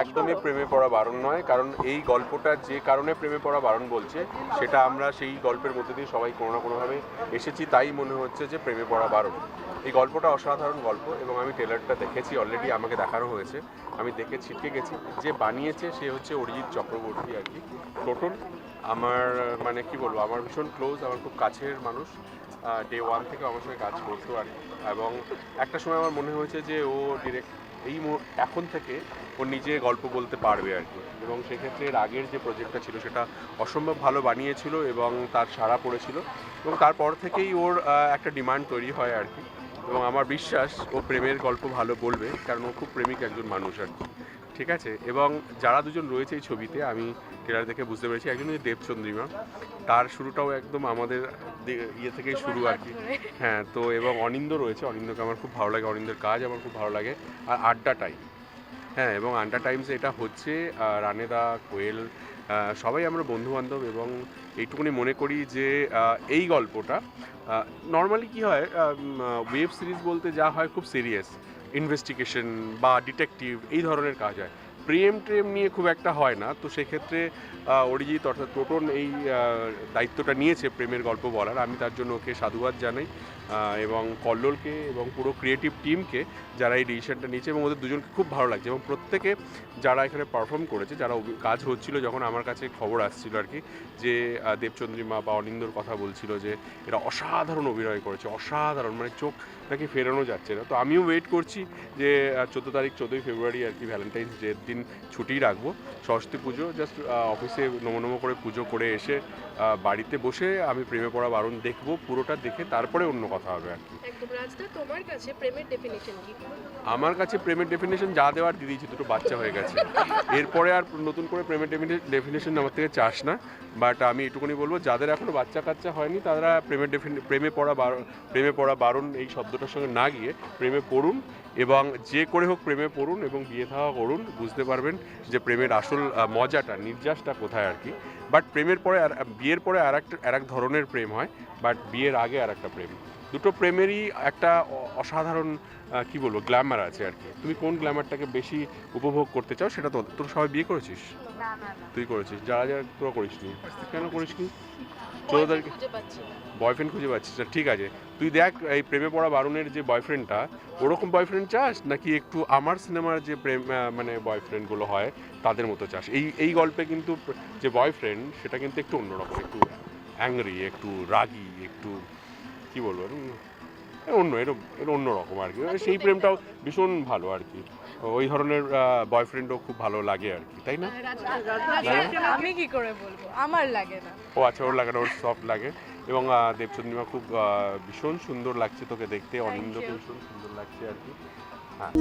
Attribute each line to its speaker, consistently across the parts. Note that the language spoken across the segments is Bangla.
Speaker 1: একদমই প্রেমে পড়া বারণ নয়, কারণ এই গল্পটা যে কারণে প্রেমে পড়া বারণ বলছে সেটা আমরা সেই গল্পের মধ্যে দিয়ে সবাই কোনো না কোনোভাবে এসেছি, তাই মনে হচ্ছে যে প্রেমে পড়া বারণ। এই গল্পটা অসাধারণ গল্প এবং আমি ট্রেলারটা দেখেছি, অলরেডি আমাকে দেখানো হয়েছে, আমি দেখে ছিটকে গেছি। যে বানিয়েছে সে হচ্ছে অরিজিৎ চক্রবর্তী আর কি, টোটন। আমার মানে কি বলবো, আমার ভীষণ ক্লোজ, আমার খুব কাছের মানুষ। ডে ওয়ান থেকে আমার সঙ্গে কাজ করতো আর কি। এবং একটা সময় আমার মনে হয়েছে যে ও ডিরেক্ট এখন থেকে ও নিজে গল্প বলতে পারবে আর কি। এবং সেক্ষেত্রে এর আগের যে প্রজেক্টটা ছিল সেটা অসম্ভব ভালো বানিয়েছিল এবং তার সাড়া পড়েছিল, এবং তারপর থেকেই ওর একটা ডিমান্ড তৈরি হয় আর কি। এবং আমার বিশ্বাস ও প্রেমের গল্প ভালো বলবে, কারণ ও খুব প্রেমিক একজন মানুষ আর কি। ঠিক আছে, এবং যারা দুজন রয়েছে এই ছবিতে, আমি ট্রেলার দেখে বুঝতে পেরেছি, একজন হচ্ছে দেবচন্দ্রিমা, তার শুরুটাও একদম আমাদের ইয়ে থেকেই শুরু আর কি। হ্যাঁ, তো এবং অনিন্দ রয়েছে, অনিন্দকে আমার খুব ভালো লাগে, অনিন্দের কাজ আমার খুব ভালো লাগে। আর আড্ডা টাইম, হ্যাঁ, এবং আড্ডা টাইমসে এটা হচ্ছে রানেদা, কোয়েল, সবাই আমরা বন্ধুবান্ধব। এবং এইটুকুনি মনে করি যে এই গল্পটা নর্মালি কী হয়, ওয়েব সিরিজ বলতে যা হয় খুব সিরিয়াস ইনভেস্টিগেশন বা ডিটেকটিভ এই ধরনের কাজ হয়, প্রেম ট্রেম নিয়ে খুব একটা হয় না। তো সেক্ষেত্রে অরিজিৎ অর্থাৎ টোটন এই দায়িত্বটা নিয়েছে প্রেমের গল্প বলার, আমি তার জন্য ওকে সাধুবাদ জানাই। এবং কল্লোলকে এবং পুরো ক্রিয়েটিভ টিমকে যারা এই ডিসিশনটা নিয়েছে, এবং ওদের দুজনকে খুব ভালো লাগছে। এবং প্রত্যেকে যারা এখানে পারফর্ম করেছে, যারা কাজ হচ্ছিল, যখন আমার কাছে খবর আসছিল আর কি, যে দেবচন্দ্রিমা বা অনিন্দর কথা বলছিল যে এরা অসাধারণ অভিনয় করেছে, অসাধারণ, মানে চোখ নাকি ফেরানো যাচ্ছে না। তো আমিও ওয়েট করছি যে 14 ফেব্রুয়ারি আর কি, ভ্যালেন্টাইন্স ডের দিন ছুটি রাখবো, সরস্বতী পুজো, জাস্ট অফিসে নমো করে পুজো করে এসে বাড়িতে বসে আমি প্রেমে পড়া বারণ দেখবো, পুরোটা দেখে তারপরে অন্য কথা হবে আর কি।
Speaker 2: একদম। রাজদা, তোমার কাছে প্রেমের ডেফিনিশন কি?
Speaker 1: আমার কাছে প্রেমের ডেফিনেশন যা দেওয়ার দিয়ে দিয়েছি, দুটো বাচ্চা হয়ে গেছে, এরপরে আর নতুন করে প্রেমের ডেফিনেশন আমার থেকে চাস না। বাট আমি এটুকুনি বলবো, যাদের এখনো বাচ্চা কাচ্চা হয়নি তারা প্রেমে পড়া বারণ এই শব্দটার সঙ্গে না গিয়ে প্রেমে পড়ুন, এবং যে করে হোক প্রেমে পড়ুন এবং বিয়ে থাওয়া করুন, বুঝতে পারবেন যে প্রেমের আসল মজাটা, নির্যাসটা কোথায় আর কি। বাট প্রেমের পরে বিয়ের পরে আর এক ধরনের প্রেম হয়, বাট বিয়ের আগে আর একটা প্রেম। দুটো প্রেমেরই একটা অসাধারণ কি বলবো গ্ল্যামার আছে আর কি। তুমি কোন গ্ল্যামারটাকে বেশি উপভোগ করতে চাও সেটা তোর সবাই বিয়ে করেছিস? তুই করেছিস, যারা যারা তোরা করিসনি, কেন করিসনি? 14 তারিখে বয়ফ্রেন্ড খুঁজে পাচ্ছিস না, ঠিক আছে। তুই দেখ, এই প্রেমে পড়া বারণের যে বয়ফ্রেন্ডটা, ওরকম বয়ফ্রেন্ড চাস নাকি একটু আমার সিনেমার যে প্রেম মানে বয়ফ্রেন্ডগুলো হয় তাদের মতো চাস? এই গল্পে কিন্তু যে বয়ফ্রেন্ড সেটা কিন্তু একটু অন্যরকম, একটু অ্যাংরি, একটু রাগী, একটু কি বলবো, এটা অন্যরকম আর কি। সেই প্রেমটাও ভীষণ ভালো আর কি, ওই ধরনের বয়ফ্রেন্ডও খুব ভালো লাগে আর কি, তাই না?
Speaker 2: আমি কি করে বলবো, আমার লাগে না।
Speaker 1: ও আচ্ছা, ওর লাগে না, ওর সফট লাগে। এবং দেবচন্দ্রিমা খুব ভীষণ সুন্দর লাগছে তোকে দেখতে, অনিন্দকে ভীষণ সুন্দর লাগছে আর কি। হ্যাঁ,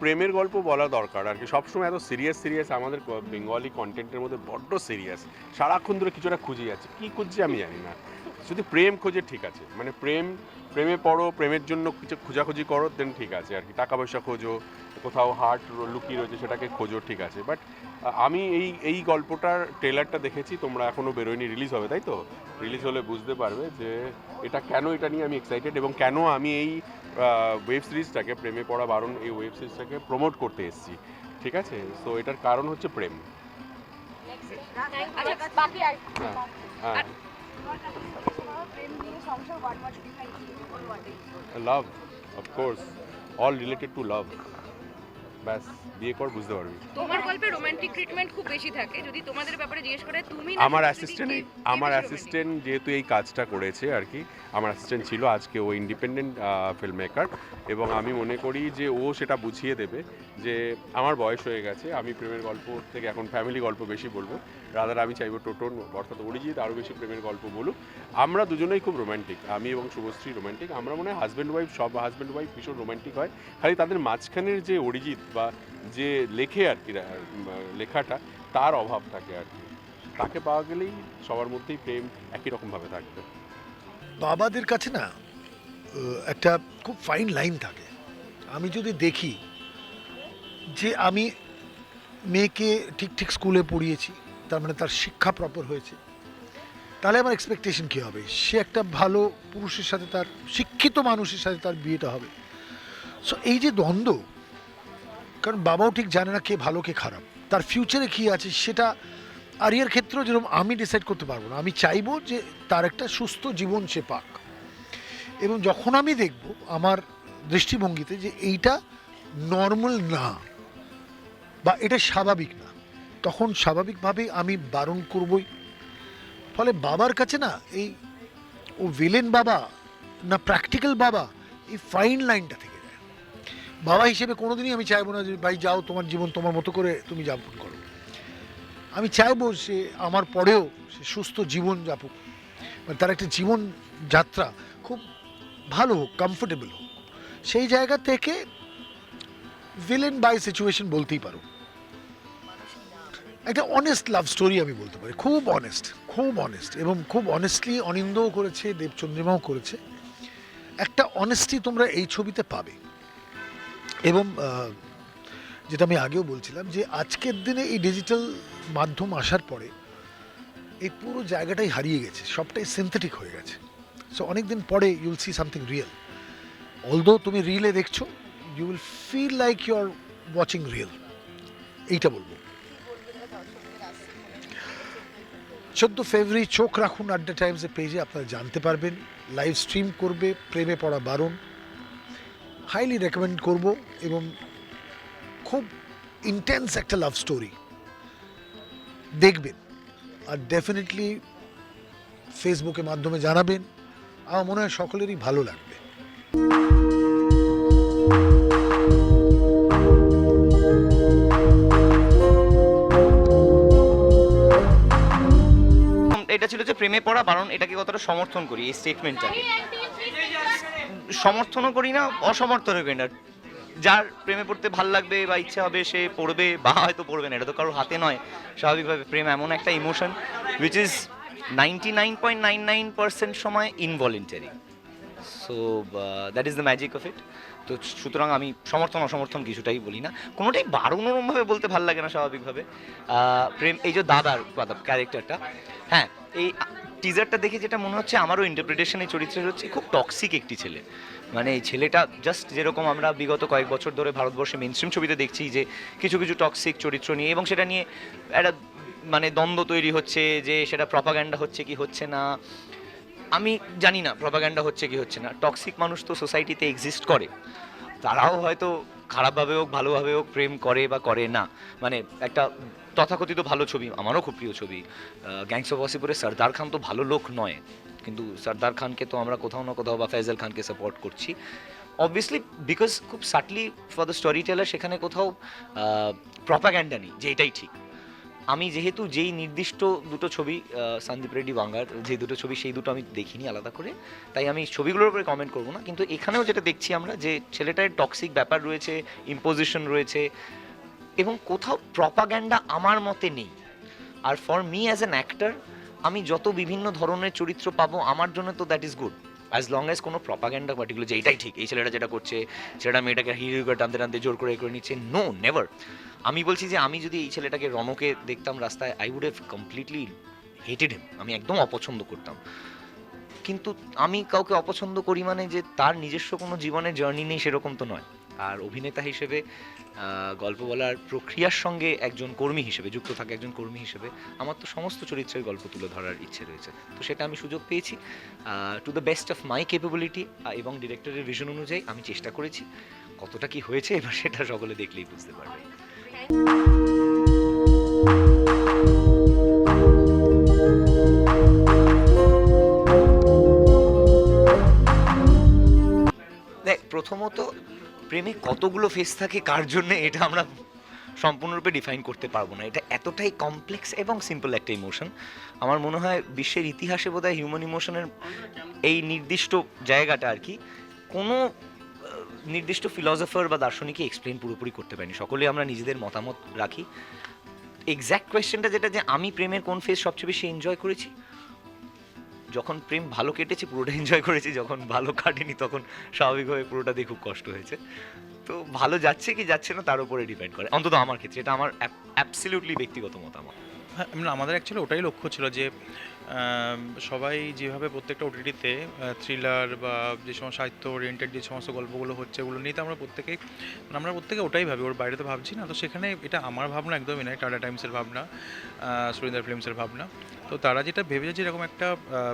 Speaker 1: প্রেমের গল্প বলা দরকার আর কি, সবসময় এত সিরিয়াস আমাদের বেঙ্গলি কন্টেন্টের মধ্যে বড্ড সিরিয়াস, সারাক্ষণ ধরে কিছুটা খুঁজে যাচ্ছে, কি খুঁজছে আমি জানি না। যদি প্রেম খোঁজে ঠিক আছে, মানে প্রেমে পড়ো, প্রেমের জন্য কিছু খোঁজাখুঁজি করো, দেন ঠিক আছে আর কি। টাকা পয়সা খোঁজো, কোথাও হার্ট লুকিয়ে রয়েছে সেটাকে খোঁজো, ঠিক আছে। বাট আমি এই গল্পটার ট্রেলারটা দেখেছি, তোমরা এখনও বেরোয়নি, রিলিজ হবে তাই তো? রিলিজ হলে বুঝতে পারবে যে এটা নিয়ে আমি এক্সাইটেড, এবং কেন আমি এই ওয়েব সিরিজটাকে, প্রেমে পড়া বারণ এই ওয়েব সিরিজটাকে প্রমোট করতে এসেছি, ঠিক আছে। সো এটার কারণ হচ্ছে প্রেম। হ্যাঁ, লাভ, অফকোর্স, অল রিলেটেড টু লাভ। ব্যাস, বিয়ে কর, বুঝতে পারবি।
Speaker 2: তোমার গল্পে রোমান্টিক ট্রিটমেন্ট খুব বেশি থাকে, যদি তোমাদের ব্যাপারে জিজ্ঞেস করে তুমি
Speaker 1: আমার অ্যাসিস্ট্যান্ট যেহেতু এই কাজটা করেছে আর কি, আমার অ্যাসিস্ট্যান্ট ছিল, আজকে ও ইন্ডিপেন্ডেন্ট ফিল্ম মেকার, এবং আমি মনে করি যে ও সেটা বুঝিয়ে দেবে যে আমার বয়স হয়ে গেছে, আমি প্রেমের গল্প থেকে এখন ফ্যামিলি গল্প বেশি বলবো। রাদার আমি চাইবো টোটন অর্থাৎ অরিজিৎ আরও বেশি প্রেমের গল্প বলুক। আমরা দুজনেই খুব রোম্যান্টিক, আমি এবং শুভশ্রী রোম্যান্টিক, আমরা মনে হয় হাজব্যান্ড ওয়াইফ ভীষণ রোম্যান্টিক হয়, খালি তাদের মাঝখানের যে অরিজিৎ বা যে লেখে আর কি, লেখাটা তার অভাব থাকে আর কি। তাকে পাওয়া গেলেই সবার মধ্যেই প্রেম একই রকমভাবে থাকবে।
Speaker 3: বাবাদের কাছে না একটা খুব ফাইন লাইন থাকে। আমি যদি দেখি যে আমি মেয়েকে ঠিক স্কুলে পড়িয়েছি, তার মানে তার শিক্ষা প্রপার হয়েছে, তাহলে আমার এক্সপেকটেশন কী হবে? সে একটা ভালো পুরুষের সাথে, তার শিক্ষিত মানুষের সাথে তার বিয়েটা হবে। সো এই যে দ্বন্দ্ব, কারণ বাবাও ঠিক জানে না কে ভালো কে খারাপ, তার ফিউচারে কী আছে সেটা আরিয়ার ক্ষেত্রেও যেরকম আমি ডিসাইড করতে পারবো না। আমি চাইবো যে তার একটা সুস্থ জীবন সে পাক, এবং যখন আমি দেখব আমার দৃষ্টিভঙ্গিতে যে এইটা নর্মাল না বা এটা স্বাভাবিক না, তখন স্বাভাবিকভাবেই আমি বারণ করবই। ফলে বাবার কাছে না এই ও ভিলেন বাবা না প্র্যাকটিক্যাল বাবা, এই ফাইন লাইনটা থেকে যায়। বাবা হিসেবে কোনোদিনই আমি চাইবো না যে ভাই যাও তোমার জীবন তোমার মতো করে তুমি যাপন করো। আমি চাইবো সে আমার পরেও সে সুস্থ জীবন যাপন, মানে তার একটা জীবন যাত্রা খুব ভালো হোক, কমফোর্টেবল হোক। সেই জায়গা থেকে ভিলেন বাই সিচুয়েশন বলতেই পারো। একটা অনেস্ট লাভ স্টোরি আমি বলতে পারি, খুব অনেস্ট এবং খুব অনেস্টলি অনিন্দও করেছে, দেবচন্দ্রিমাও করেছে। একটা অনেস্টি তোমরা এই ছবিতে পাবে। এবং যেটা আমি আগেও বলছিলাম যে আজকের দিনে এই ডিজিটাল মাধ্যম আসার পরে এই পুরো জায়গাটাই হারিয়ে গেছে, সবটাই সিনথেটিক হয়ে গেছে। সো অনেকদিন পরে you will see something real. Although তুমি রিলে দেখছো, you will feel like you are watching real, এইটা বলবো। 14 ফেব্রুয়ারি চোখ রাখুন আড্ডা টাইমসের পেজে, আপনারা জানতে পারবেন। লাইভ স্ট্রিম করবে প্রেমে পড়া বারণ, হাইলি রেকমেন্ড করব। এবং খুব ইন্টেন্স একটা লাভ স্টোরি দেখবেন, আর ডেফিনেটলি ফেসবুকের মাধ্যমে জানাবেন। আমার মনে হয় সকলেরই ভালো লাগবে।
Speaker 4: এটা ছিল যে প্রেমে পড়া বারণ, এটাকে কতটা সমর্থন করি এই স্টেটমেন্টটাকে? সমর্থনও করি না, অসমর্থনও করি না। যার প্রেমে পড়তে ভাল লাগবে বা ইচ্ছে হবে সে পড়বে, বা হয়তো পড়বে না, এটা তো কারোর হাতে নয়। স্বাভাবিকভাবে প্রেম এমন একটা ইমোশন উইচ ইজ 99.99% সময় involuntary. So that is the magic of it. তো সুতরাং আমি সমর্থন অসমর্থন কিছুটাই বলি না, কোনোটাই বারণরমভাবে বলতে ভাল লাগে না স্বাভাবিকভাবে। প্রেম, এই যে দাদার ক্যারেক্টারটা, হ্যাঁ, এই টিজারটা দেখে যেটা মনে হচ্ছে, আমারও ইন্টারপ্রিটেশন এই চরিত্রের হচ্ছে খুব টক্সিক একটি ছেলে। মানে এই ছেলেটা জাস্ট যেরকম আমরা বিগত কয়েক বছর ধরে ভারতবর্ষে মেইনস্ট্রিম ছবিতে দেখছি যে কিছু কিছু টক্সিক চরিত্র নিয়ে, এবং সেটা নিয়ে একটা মানে দ্বন্দ্ব তৈরি হচ্ছে যে সেটা প্রপাগ্যান্ডা হচ্ছে কি হচ্ছে না। আমি জানি না প্রপাগ্যান্ডা হচ্ছে কি হচ্ছে না। টক্সিক মানুষ তো সোসাইটিতে এক্সিস্ট করে, তারাও হয়তো খারাপভাবে হোক ভালোভাবে হোক প্রেম করে বা করে না। মানে একটা তথাকথিত ভালো ছবি, আমারও খুব প্রিয় ছবি গ্যাংস অফ ওয়াসিপুরে সর্দার খান তো ভালো লোক নয়, কিন্তু সর্দার খানকে তো আমরা কোথাও না কোথাও বা ফয়জল খানকে সাপোর্ট করছি অবভিয়াসলি, বিকজ খুব সাটলি ফর দ্য স্টোরি টেলার সেখানে কোথাও প্রপাগ্যান্ডা নেই যে এটাই ঠিক। আমি যেহেতু যেই নির্দিষ্ট দুটো ছবি সন্দীপ রেড্ডি বাঙ্গার যে দুটো ছবি, সেই দুটো আমি দেখিনি আলাদা করে, তাই আমি ছবিগুলোর উপরে কমেন্ট করবো না। কিন্তু এখানেও যেটা দেখছি আমরা, যে ছেলেটার টক্সিক ব্যাপার রয়েছে, ইম্পোজিশন রয়েছে, এবং কোথাও প্রপাগ্যান্ডা আমার মতে নেই। আর for me as an actor, আমি যত বিভিন্ন ধরনের চরিত্র পাবো আমার জন্য তো that is good, as long as কোনো প্রপাগ্যান্ডা পার্টিকুলার যে এটাই ঠিক, এই ছেলেটা যেটা করছে সেটা মেয়েটাকে হিরো করে টানতে টানতে জোর করে নিচ্ছে, নো, নেভার। আমি বলছি যে আমি যদি এই ছেলেটাকে রণকে দেখতাম রাস্তায়, I would have completely hated him, আমি একদম অপছন্দ করতাম। কিন্তু আমি কাউকে অপছন্দ করি মানে যে তার নিজস্ব কোনো জীবনের জার্নি নেই সেরকম তো নয়। আর অভিনেতা হিসেবে, গল্প বলার প্রক্রিয়ার সঙ্গে একজন কর্মী হিসেবে, যুক্ত থাকা একজন কর্মী হিসেবে, আমার তো সমস্ত চরিত্রের গল্প তুলে ধরার ইচ্ছে রয়েছে। তো সেটা আমি সুযোগ পেয়েছি to the best of my capability, এবং ডিরেক্টরের ভিশন অনুযায়ী আমি চেষ্টা করেছি। কতটা কি হয়েছে এবার সেটা সকলে দেখলেই বুঝতে পারবে। দেখ, প্রথমত প্রেমে কতগুলো ফেস থাকে কার জন্য, এটা আমরা সম্পূর্ণরূপে ডিফাইন করতে পারবো না। এটা এতটাই কমপ্লেক্স এবং সিম্পল একটা ইমোশন। আমার মনে হয় বিশ্বের ইতিহাসে বোধহয় হিউম্যান ইমোশনের এই নির্দিষ্ট জায়গাটা আর কি কোনো নির্দিষ্ট ফিলসফার বা দার্শনিকই এক্সপ্লেন পুরোপুরি করতে পারেনি। সকলে আমরা নিজেদের মতামত রাখি। এক্স্যাক্ট কোয়েশ্চেনটা যেটা, যে আমি প্রেমের কোন ফেজ সবচেয়ে বেশি এনজয় করেছি, যখন প্রেম ভালো কেটেছে পুরোটা এনজয় করেছি, যখন ভালো কাটেনি তখন স্বাভাবিকভাবে পুরোটা দিয়ে খুব কষ্ট হয়েছে। তো ভালো যাচ্ছে কি যাচ্ছে না তার উপরে ডিপেন্ড করে, অন্তত আমার ক্ষেত্রে। এটা আমার অ্যাবসলিউটলি ব্যক্তিগত মতামত।
Speaker 5: হ্যাঁ, আমাদের অ্যাকচুয়ালি ওটাই লক্ষ্য ছিল যে সবাই যেভাবে প্রত্যেকটা ওটিটিতে থ্রিলার বা যে সমস্ত সাহিত্য ওরিয়েন্টেড যে সমস্ত গল্পগুলো হচ্ছে ওগুলো নিয়ে তো আমরা প্রত্যেকে ওটাই ভাবি, ওর বাইরে তো ভাবছি না। তো সেখানে এটা আমার ভাবনা একদমই নয়, টাটা টাইমসের ভাবনা, সুরিন্দার ফিল্মসের ভাবনা। তো তারা যেটা ভেবেছে যে এরকম একটা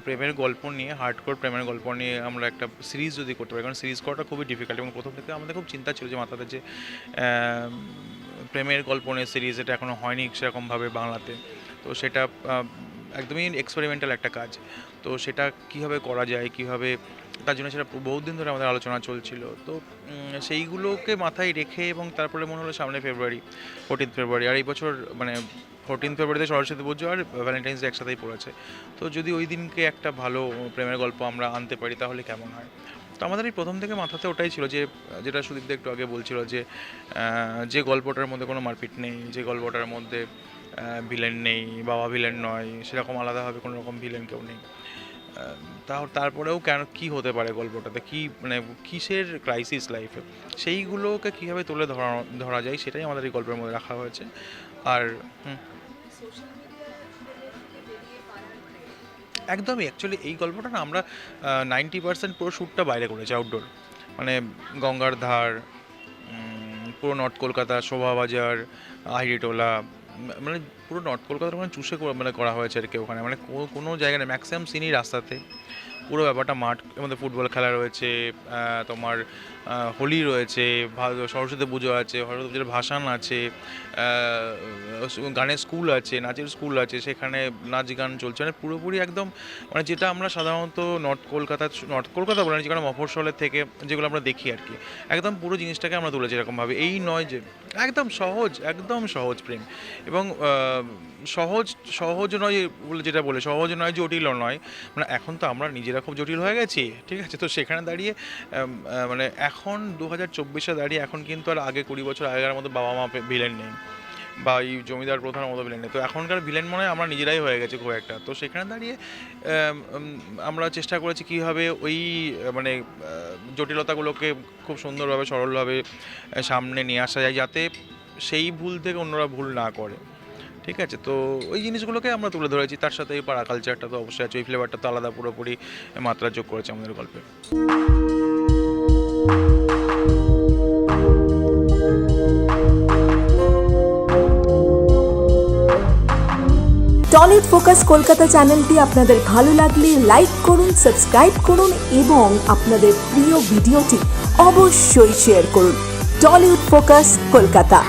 Speaker 5: প্রেমের গল্প নিয়ে, হার্ডকোর প্রেমের গল্প নিয়ে আমরা একটা সিরিজ যদি করতে পারি, কারণ সিরিজ করাটা খুবই ডিফিকাল্ট। এবং প্রথম থেকে আমাদের খুব চিন্তা ছিল যে মাথাতে যে প্রেমের গল্প নিয়ে সিরিজ, এটা এখনও হয়নি সেরকমভাবে বাংলাতে। তো সেটা একদমই এক্সপেরিমেন্টাল একটা কাজ। তো সেটা কীভাবে করা যায়, কীভাবে, তার জন্য সেটা বহুদিন ধরে আমাদের আলোচনা চলছিল। তো সেইগুলোকে মাথায় রেখে এবং তারপরে মনে হলো সামনে 14 ফেব্রুয়ারি, আর এই বছর মানে 14 ফেব্রুয়ারিতে সরস্বতী পুজো আর ভ্যালেন্টাইন্স ডে একসাথেই পড়েছে। তো যদি ওই দিনকে একটা ভালো প্রেমের গল্প আমরা আনতে পারি তাহলে কেমন হয়। তো আমাদের এই প্রথম থেকে মাথাতে ওটাই ছিল যে, যেটা সুদীপদা একটু আগে বলছিল যে যে গল্পটার মধ্যে কোনো মারপিট নেই, যে গল্পটার মধ্যে ভিলেন নেই, বাবা ভিলেন নয়, সেরকম আলাদাভাবে কোনো রকম ভিলেন কেউ নেই, তারপরেও কেন কী হতে পারে গল্পটাতে, কী মানে কিসের ক্রাইসিস লাইফে, সেইগুলোকে কীভাবে তুলে ধরা যায় সেটাই আমাদের এই গল্পের মধ্যে রাখা হয়েছে। আর একদমই, অ্যাকচুয়ালি এই গল্পটা না আমরা 90% পুরো শ্যুটটা বাইরে করেছি, আউটডোর, মানে গঙ্গার ধার, পুরো নর্থ কলকাতা, শোভাবাজার, আহিরিটোলা, মানে পুরো নর্থ কলকাতার মানে চুষে মানে করা হয়েছে আর কি ওখানে, মানে কোনো জায়গায় না, ম্যাক্সিমাম সিনই রাস্তাতে। পুরো ব্যাপারটা মাঠ, মধ্যে ফুটবল খেলা রয়েছে, তোমার হোলি রয়েছে, সরস্বতী পুজো আছে, সরস্বতী পুজোর ভাসান আছে, গানের স্কুল আছে, নাচের স্কুল আছে, সেখানে নাচ গান চলছে, মানে পুরোপুরি একদম, মানে যেটা আমরা সাধারণত নর্থ কলকাতা বলে না, যেখানে মফস্বলের থেকে যেগুলো আমরা দেখি আর কি, একদম পুরো জিনিসটাকে আমরা তুলেছি এরকমভাবে। এই নয় যে একদম সহজ প্রেম, এবং সহজ নয় বলে যেটা বলে, সহজ নয়, জটিলও নয়, মানে এখন তো আমরা নিজেরা খুব জটিল হয়ে গেছি, ঠিক আছে। তো সেখানে দাঁড়িয়ে মানে এখন 2024-এ দাঁড়িয়ে এখন কিন্তু আর আগে 20 বছর আগের মতো বাবা মা ভিলেন নেই, বা এই জমিদার প্রধান মতো ভিলেন নেই। তো এখনকার ভিলেন মনে হয় আমরা নিজেরাই হয়ে গেছি খুব একটা। তো সেখানে দাঁড়িয়ে আমরা চেষ্টা করেছি কীভাবে ওই মানে জটিলতাগুলোকে খুব সুন্দরভাবে, সরলভাবে সামনে নিয়ে আসা যায়, যাতে সেই ভুল থেকে অন্যরা ভুল না করে, ঠিক আছে। তো ওই জিনিসগুলোকে আমরা তুলে ধরেছি, তার সাথে এই পাড়া কালচারটা তো অবশ্যই আছে, ওই ফ্লেভারটা তো আলাদা পুরোপুরি মাত্রা যোগ করেছে আমাদের গল্পে।
Speaker 6: টলিউড ফোকাস কলকাতা চ্যানেলটি আপনাদের ভালো লাগলে লাইক করুন, সাবস্ক্রাইব করুন এবং আপনাদের প্রিয় ভিডিওটি অবশ্যই শেয়ার করুন। Tollywood focus Kolkata.